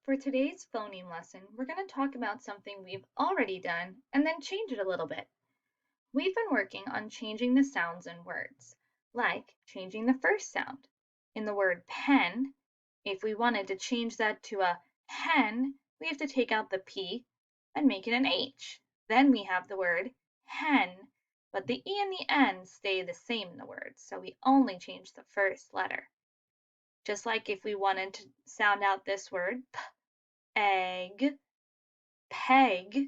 For today's phoneme lesson, we're going to talk about something we've already done and then change it a little bit. We've been working on changing the sounds in words, like changing the first sound. In the word pen, if we wanted to change that to a hen, we have to take out the P and make it an H. Then we have the word hen, but the E and the N stay the same in the word, so we only change the first letter. Just like if we wanted to sound out this word, p, egg, peg,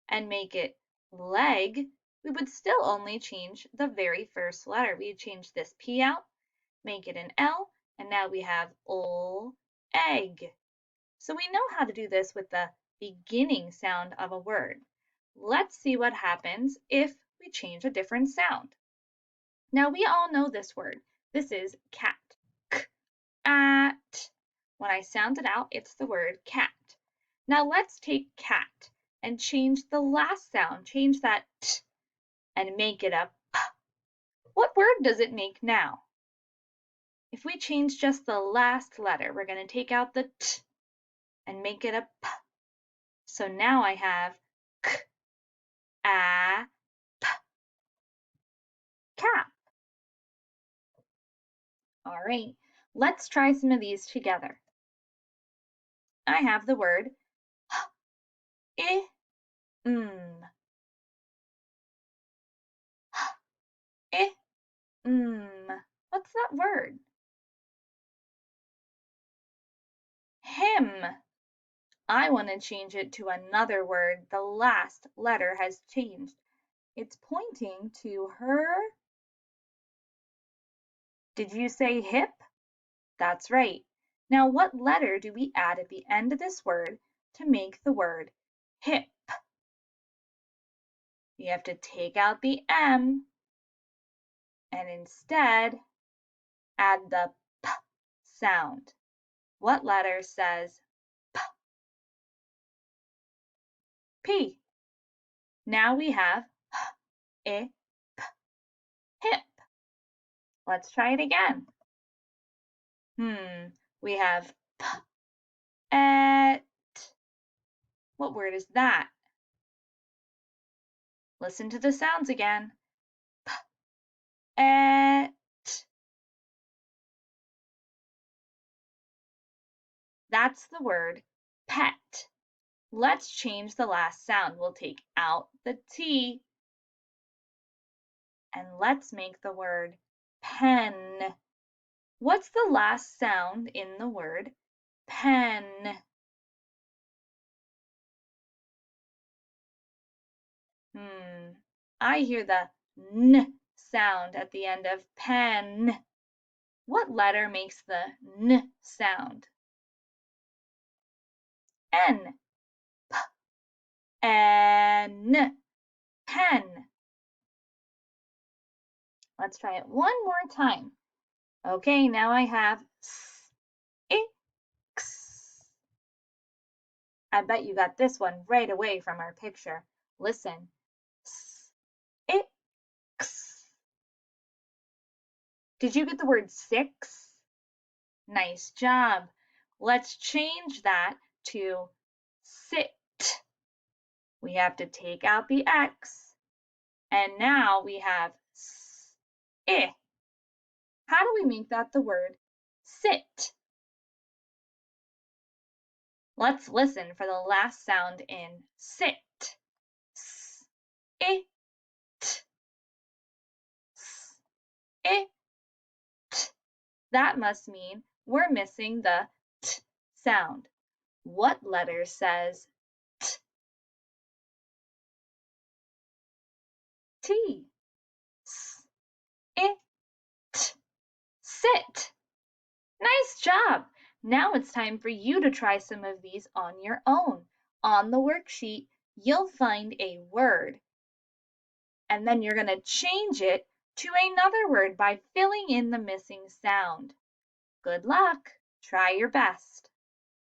and make it leg, we would still only change the very first letter. We'd change this P out, make it an L, and now we have egg. So we know how to do this with the beginning sound of a word. Let's see what happens if we change a different sound. Now we all know this word. This is cat. At. When I sound it out, it's the word cat. Now let's take cat and change the last sound, change that t and make it a p. What word does it make now? If we change just the last letter, we're going to take out the t and make it a p. So now I have k, a, p, cap. All right, let's try some of these together. I have the word I, I, What's that word? Him. I want to change it to another word. The last letter has changed. It's pointing to her. Did you say hip? That's right. Now, what letter do we add at the end of this word to make the word hip? You have to take out the M and instead add the P sound. What letter says P? P. Now we have I, P, hip. Let's try it again. We have P, et. What word is that? Listen to the sounds again. P, et. That's the word pet. Let's change the last sound. We'll take out the T and let's make the word pen. What's the last sound in the word pen? I hear the N sound at the end of pen. What letter makes the N sound? N. P, N. Pen. Let's try it one more time. Okay, now I have S, I, X. I bet you got this one right away from our picture. Listen. S, I, X. Did you get the word six? Nice job. Let's change that to sit. We have to take out the X, and now we have S, I. How do we make that the word sit? Let's listen for the last sound in sit. S, I, t. S, I, t. That must mean we're missing the t sound. What letter says t? T. S, I, t. Sit. Nice job! Now it's time for you to try some of these on your own. On the worksheet, you'll find a word, and then you're going to change it to another word by filling in the missing sound. Good luck! Try your best.